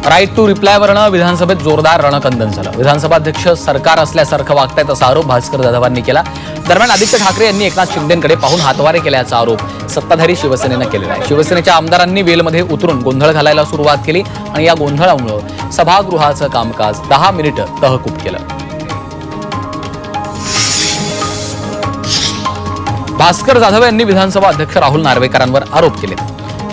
Right to रिप्लायवरनं विधानसभेत जोरदार रणकंदन झालं. विधानसभा अध्यक्ष सरकार असल्यासारखं वागतायत असा आरोप भास्कर जाधवांनी केला. दरम्यान आदित्य ठाकरे यांनी एकनाथ शिंदेंकडे पाहून हातवारे केल्याचा आरोप सत्ताधारी शिवसेनेनं केलेला आहे. शिवसेनेच्या आमदारांनी वेलमध्ये उतरून गोंधळ घालायला सुरुवात केली आणि या गोंधळामुळे सभागृहाचं कामकाज 10 मिनिटं तहकूब केलं. भास्कर जाधव यांनी विधानसभा अध्यक्ष राहुल नार्वेकरांवर आरोप केले.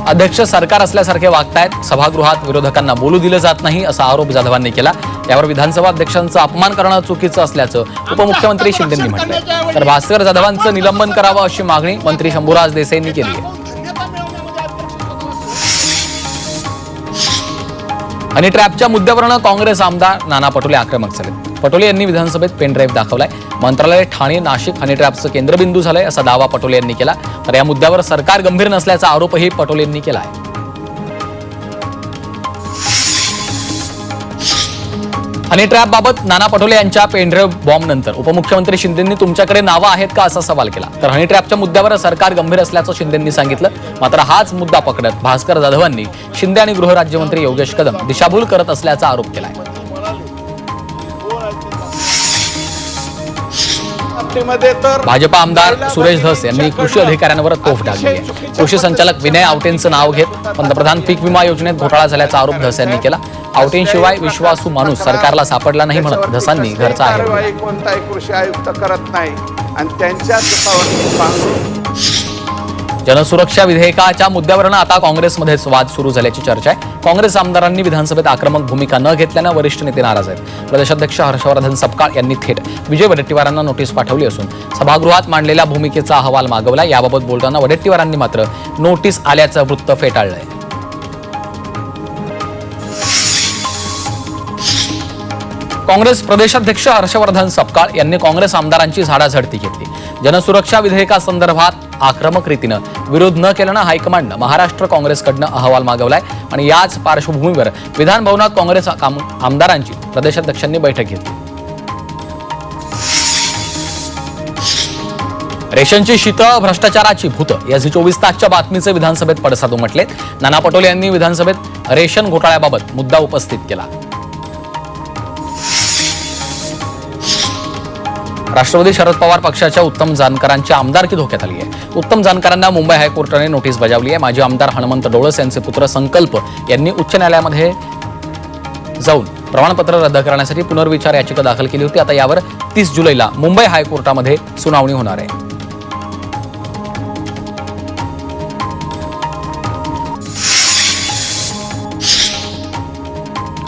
अध्यक्ष सरकार असल्यासारखे वागतायत, सभागृहात विरोधकांना बोलू दिलं जात नाही असा आरोप जाधवांनी केला. यावर विधानसभा अध्यक्षांचा अपमान करणं चुकीचं असल्याचं उपमुख्यमंत्री शिंदेंनी म्हटलंय. तर भास्कर जाधवांचं निलंबन करावं अशी मागणी मंत्री शंभूराज देसाईंनी केली आहे. हनी ट्रॅपच्या मुद्द्यावरून काँग्रेस आमदार नाना पटोले आक्रमक झाले. पटोले यांनी विधानसभेत पेनड्राईव्ह दाखवलाय. मंत्रालय ठाणे नाशिक हनी ट्रॅपचं केंद्रबिंदू झालंय असा दावा पटोले यांनी केला. तर या मुद्द्यावर सरकार गंभीर नसल्याचा आरोपही पटोले यांनी केला आहे. हनी ट्रॅपबाबत नाना पटोले यांच्या पेनड्राईव्ह बॉम्बनंतर उपमुख्यमंत्री शिंदेंनी तुमच्याकडे नावं आहेत का असा सवाल केला. तर हनी ट्रॅपच्या मुद्द्यावर सरकार गंभीर असल्याचं शिंदेंनी सांगितलं. मात्र हाच मुद्दा पकडत भास्कर जाधवांनी शिंदे आणि गृहराज्यमंत्री योगेश कदम दिशाभूल करत असल्याचा आरोप केलाय. भाजपा आमदार सुरेश धस यांनी कृषी अधिकाऱ्यांवर तोफ डागली आहे. कृषी संचालक विनय आवटेंचं नाव घेत पंतप्रधान पीक विमा योजनेत घोटाळा झाल्याचा आरोप धस यांनी केला. आवटेंशिवाय विश्वासू माणूस सरकारला सापडला नाही म्हणत धसांनी घरचा आहे. कोणताही कृषी आयुक्त करत नाही आणि त्यांच्या जनसुरक्षा विधेयकाच्या मुद्द्यावरून आता काँग्रेसमध्येच वाद सुरू झाल्याची चर्चा आहे. काँग्रेस आमदारांनी विधानसभेत आक्रमक भूमिका न घेतल्यानं वरिष्ठ नेते नाराज आहेत. प्रदेशाध्यक्ष हर्षवर्धन सपकाळ यांनी थेट विजय वडेट्टीवारांना नोटीस पाठवली असून सभागृहात मांडलेल्या भूमिकेचा अहवाल मागवला. याबाबत बोलताना वडेट्टीवारांनी मात्र नोटीस आल्याचं वृत्त फेटाळलंय. काँग्रेस प्रदेशाध्यक्ष हर्षवर्धन सपकाळ यांनी काँग्रेस आमदारांची झाडाझडती घेतली. जनसुरक्षा विधेयकासंदर्भात आक्रमक रीतीनं विरोध न केल्यानं हायकमांडनं महाराष्ट्र काँग्रेसकडनं अहवाल मागवलाय आणि याच पार्श्वभूमीवर विधानभवनात काँग्रेस आमदारांची प्रदेशाध्यक्षांनी बैठक घेतली. रेशनची शीतं, भ्रष्टाचाराची भूतं या झी 24 तासच्या बातमीचे विधानसभेत पडसाद उमटले. नाना पटोले यांनी विधानसभेत रेशन घोटाळ्याबाबत मुद्दा उपस्थित केला. राष्ट्रवादी शरद पवार पक्षाच्या उत्तम जानकरांची आमदारकी धोक्यात आली आहे. उत्तम जानकरांना मुंबई हायकोर्टाने नोटीस बजावली आहे. माजी आमदार हनुमंत डोळस यांचे पुत्र संकल्प यांनी उच्च न्यायालयामध्ये जाऊन प्रमाणपत्र रद्द करण्यासाठी पुनर्विचार याचिका दाखल केली होती. आता यावर 30 जुलैला मुंबई हायकोर्टामध्ये सुनावणी होणार आहे.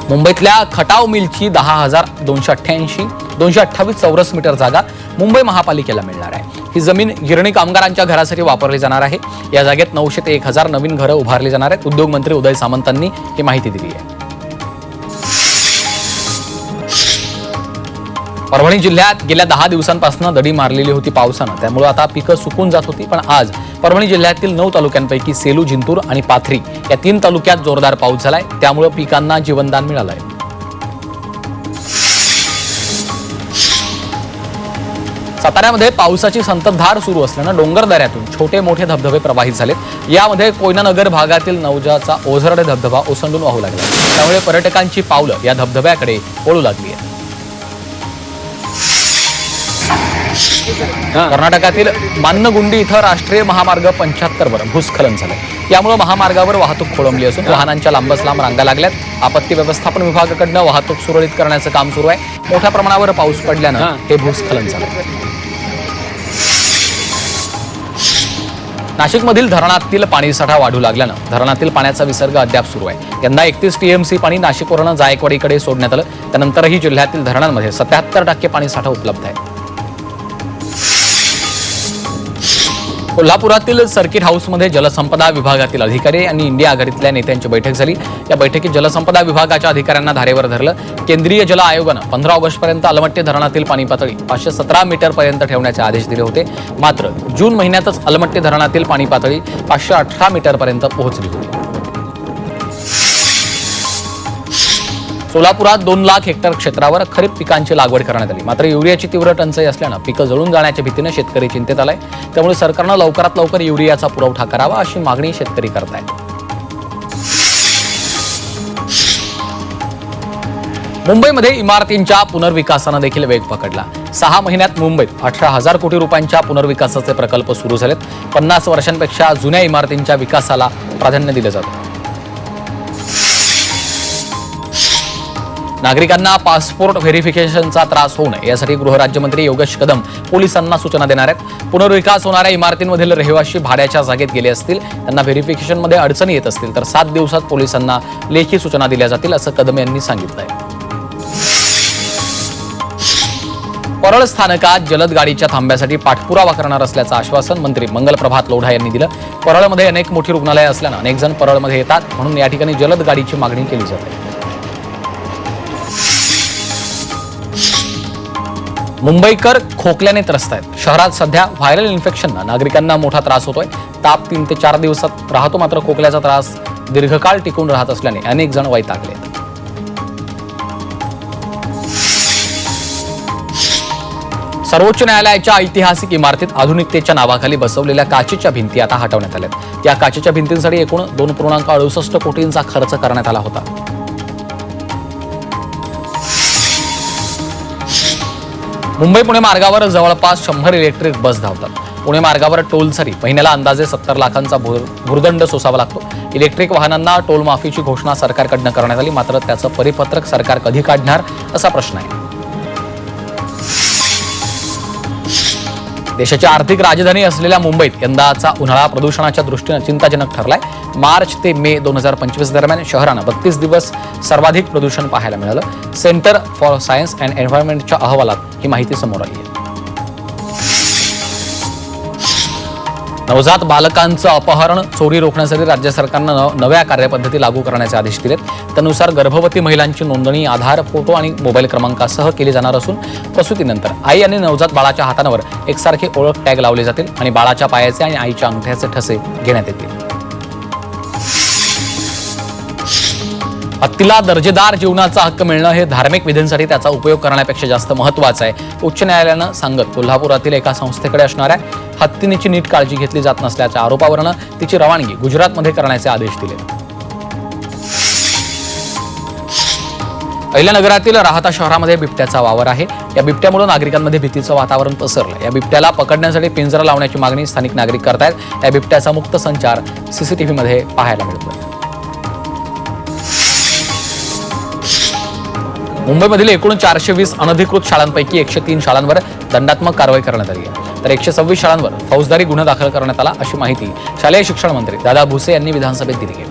मुंबईतल्या खटाव मिलची 10,228 चौरस मीटर जागा मुंबई महापालिकेला मिळणार आहे. ही जमीन गिरणी कामगारांच्या घरासाठी वापरली जाणार आहे. या जागेत 900 ते 1000 नवीन घरं उभारली जाणार आहेत. उद्योग मंत्री उदय सामंतांनी ही माहिती दिली आहे. परभणी जिल्ह्यात गेल्या 10 दिवसांपासून दडी मारलेली होती पावसानं. त्यामुळे आता पिकं सुकून जात होती. पण आज परभणी जिल्ह्यातील 9 तालुक्यांपैकी सेलू, जिंतूर आणि पाथरी या 3 तालुक्यात जोरदार पाऊस झालाय. त्यामुळे पिकांना जीवनदान मिळालंय. साताऱ्यामध्ये पावसाची संततधार सुरू असल्यानं डोंगर दऱ्यातून छोटे मोठे धबधबे प्रवाहित झालेत. यामध्ये कोयनानगर भागातील नवजाचा ओझरडे धबधबा ओसंडून वाहू लागला. त्यामुळे पर्यटकांची पावलं या धबधब्याकडे वळू लागली आहेत. कर्नाटकातील मान्नगुंडी इथं राष्ट्रीय महामार्ग 75 वर भूस्खलन झालं. यामुळे महामार्गावर वाहतूक खोळंबली असून वाहनांच्या लांबच लांब रांगा लागल्यात. आपत्ती व्यवस्थापन विभागाकडनं वाहतूक सुरळीत करण्याचं काम सुरू आहे. मोठ्या प्रमाणावर पाऊस पडल्यानं हे भूस्खलन झालं. नाशिकमधील धरणातील पाणीसाठा वाढू लागल्यानं धरणातील पाण्याचा विसर्ग अद्याप सुरू आहे. यंदा 31 टीएमसी पाणी नाशिकवरून जायकवाडीकडे सोडण्यात आलं. त्यानंतरही जिल्ह्यातील धरणांमध्ये 77% पाणीसाठा उपलब्ध आहे. कोल्हापुरातील सर्किट हाऊसमध्ये जलसंपदा विभागातील अधिकारी आणि इंडिया आघाडीतल्या नेत्यांची बैठक झाली. या बैठकीत जलसंपदा विभागाच्या अधिकाऱ्यांना धारेवर धरलं. केंद्रीय जल आयोगानं 15 ऑगस्टपर्यंत अलमट्टी धरणातील पाणी पातळी 517 मीटरपर्यंत ठेवण्याचे आदेश दिले होते. मात्र जून महिन्यातच अलमट्टी धरणातील पाणी पातळी 518 मीटरपर्यंत पोहोचली होती. सोलापुरात 2 लाख हेक्टर क्षेत्रावर खरीप पिकांची लागवड करण्यात आली. मात्र युरियाची तीव्र टंचाई असल्यानं पिकं जळून जाण्याच्या भीतीनं शेतकरी चिंतेत आलाय. त्यामुळे सरकारनं लवकरात लवकर युरियाचा पुरवठा करावा अशी मागणी शेतकरी करतायत. मुंबईमध्ये इमारतींच्या पुनर्विकासानं देखील वेग पकडला. 6 महिन्यात मुंबईत 18,000 कोटी रुपयांच्या पुनर्विकासाचे प्रकल्प सुरू झालेत. 50 वर्षांपेक्षा जुन्या इमारतींच्या विकासाला प्राधान्य दिलं जातं. नागरिकांना पासपोर्ट व्हेरिफिकेशनचा त्रास होऊ नये यासाठी गृहराज्यमंत्री योगेश कदम पोलिसांना सूचना देणार आहेत. पुनर्विकास होणाऱ्या इमारतींमधील रहिवासी भाड्याच्या जागेत गेले असतील, त्यांना व्हेरिफिकेशनमध्ये अडचणी येत असतील तर 7 दिवसात पोलिसांना लेखी सूचना दिल्या जातील असं कदम यांनी सांगितलंय. परळ स्थानकात जलद गाडीच्या थांब्यासाठी पाठपुरावा करणार असल्याचं आश्वासन मंत्री मंगल प्रभात लोढा यांनी दिलं. परळमध्ये अनेक मोठी रुग्णालये असल्यानं अनेक जण परळमध्ये येतात, म्हणून या ठिकाणी जलद गाडीची मागणी केली जाते. मुंबईकर खोकल्याने त्रस्त आहेत. शहरात सध्या व्हायरल इन्फेक्शननं नागरिकांना मोठा त्रास होतोय. ताप 3 ते 4 दिवसात राहतो, मात्र खोकल्याचा त्रास दीर्घकाळ टिकून राहत असल्याने अनेक जण वैतागले. सर्वोच्च न्यायालयाच्या ऐतिहासिक इमारतीत आधुनिकतेच्या नावाखाली बसवलेल्या काचेच्या भिंती आता हटवण्यात आल्यात. या काचेच्या भिंतींसाठी एकूण 2.68 कोटींचा खर्च करण्यात आला होता. मुंबई पुणे मार्गावर जवळपास 100 इलेक्ट्रिक बस धावतात. पुणे मार्गावर टोलसाठी महिन्याला अंदाजे 70 लाखांचा भुर्दंड सोसावा लागतो. इलेक्ट्रिक वाहनांना टोल माफीची घोषणा सरकारकडनं करण्यात आली, मात्र त्याचं परिपत्रक सरकार कधी काढणार असा प्रश्न आहे. देशाची आर्थिक राजधानी असलेल्या मुंबईत यंदाचा उन्हाळा प्रदूषणाच्या दृष्टीनं चिंताजनक ठरलाय. मार्च ते मे 2025 दरम्यान शहरानं 32 दिवस सर्वाधिक प्रदूषण पाहायला मिळालं. सेंटर फॉर सायन्स अँड एन्व्हायरमेंटच्या अहवालात ही माहिती समोर आली आहे. नवजात बालकांचं अपहरण चोरी रोखण्यासाठी राज्य सरकारनं नव्या कार्यपद्धती लागू करण्याचे आदेश दिलेत. त्यानुसार गर्भवती महिलांची नोंदणी आधार, फोटो आणि मोबाईल क्रमांकासह केली जाणार असून प्रसूतीनंतर आई आणि नवजात बाळाच्या हातांवर एकसारखे ओळख टॅग लावले जातील आणि बाळाच्या पायाचे आणि आईच्या अंगठ्याचे ठसे घेण्यात येतील. हत्तीला दर्जेदार जीवनाचा हक्क मिळणं हे धार्मिक विधींसाठी त्याचा उपयोग करण्यापेक्षा जास्त महत्त्वाचं आहे, उच्च न्यायालयानं सांगत कोल्हापुरातील एका संस्थेकडे असणाऱ्या हत्तीनीची नीट काळजी घेतली जात नसल्याच्या आरोपावरनं तिची रवानगी गुजरातमध्ये करण्याचे आदेश दिले. अहिल्यानगरातील राहता शहरामध्ये बिबट्याचा वावर आहे. या बिबट्यामुळे नागरिकांमध्ये भीतीचं वातावरण पसरलं. या बिबट्याला पकडण्यासाठी पिंजरा लावण्याची मागणी स्थानिक नागरिक करतायत. या बिबट्याचा मुक्त संचार सीसीटीव्हीमध्ये पाहायला मिळतोय. मुंबईमधील एकूण 420 अनधिकृत शाळांपैकी 103 शाळांवर दंडात्मक कारवाई करण्यात आली आहे, तर 126 शाळांवर फौजदारी गुन्हा दाखल करण्यात आला, अशी माहिती शालेय शिक्षण मंत्री दादा भुसे यांनी विधानसभेत दिली आहे.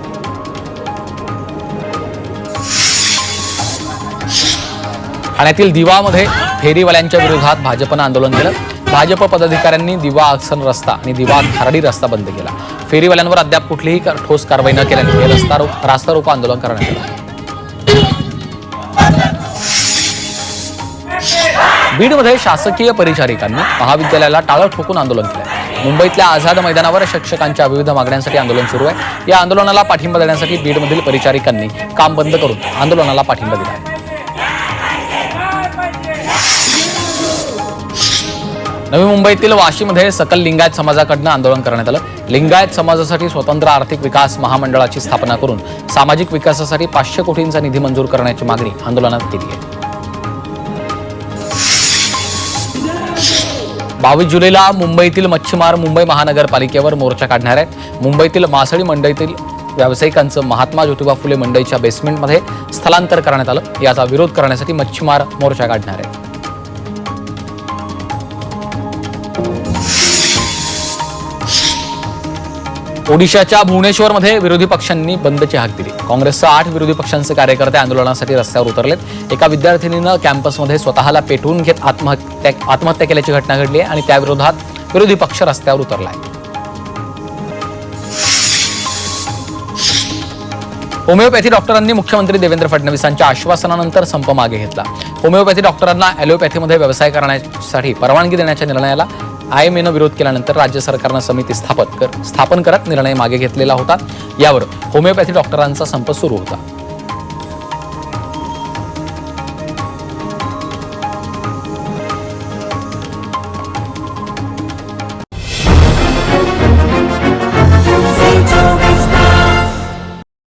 ठाण्यातील दिवामध्ये फेरीवाल्यांच्या विरोधात भाजपनं आंदोलन केलं. भाजप पदाधिकाऱ्यांनी दिवा आसन रस्ता आणि दिवा खारडी रस्ता बंद केला. फेरीवाल्यांवर अद्याप कुठलीही ठोस कारवाई न केल्याने हे रास्ता रोको आंदोलन करण्यात आलं. बीडमध्ये शासकीय परिचारिकांनी महाविद्यालयाला टाळं ठोकून आंदोलन केलं. मुंबईतल्या आझाद मैदानावर शिक्षकांच्या विविध मागण्यांसाठी आंदोलन सुरू आहे. या आंदोलनाला पाठिंबा देण्यासाठी बीडमधील परिचारिकांनी काम बंद करून आंदोलनाला पाठिंबा दिला आहे. नवी मुंबईतील वाशीमध्ये सकल लिंगायत समाजाकडनं आंदोलन करण्यात आलं. लिंगायत समाजासाठी स्वतंत्र आर्थिक विकास महामंडळाची स्थापना करून सामाजिक विकासासाठी 500 कोटींचा निधी मंजूर करण्याची मागणी आंदोलनात केली आहे. 22 जुलैला मुंबईतील मच्छीमार मुंबई महानगरपालिकेवर मोर्चा काढणार आहेत. मुंबईतील मासळी मंडईतील व्यावसायिकांचं महात्मा ज्योतिबा फुले मंडईच्या बेसमेंटमध्ये स्थलांतर करण्यात आलं. याचा विरोध करण्यासाठी मच्छीमार मोर्चा काढणार आहेत. ओडिशाच्या भुवनेश्वरमध्ये विरोधी पक्षांनी बंदची हाक दिली. काँग्रेससह 8 विरोधी पक्षांचे कार्यकर्ते आंदोलनासाठी रस्त्यावर उतरलेत. एका विद्यार्थिनीनं कॅम्पसमध्ये स्वतःला पेटवून घेत आत्महत्या केल्याची घटना घडली आहे आणि त्याविरोधात विरोधी पक्ष रस्त्यावर उतरला आहे. होमिओपॅथी डॉक्टरांनी मुख्यमंत्री देवेंद्र फडणवीसांच्या आश्वासनानंतर संप मागे घेतला. होमिओपॅथी डॉक्टरांना ॲलोपॅथीमध्ये व्यवसाय करण्यासाठी परवानगी देण्याच्या निर्णयाला आयएमएनं विरोध केल्यानंतर राज्य सरकारनं समिती स्थापन करत निर्णय मागे घेतलेला होता. यावर होमिओपॅथी डॉक्टरांचा संप सुरू होता.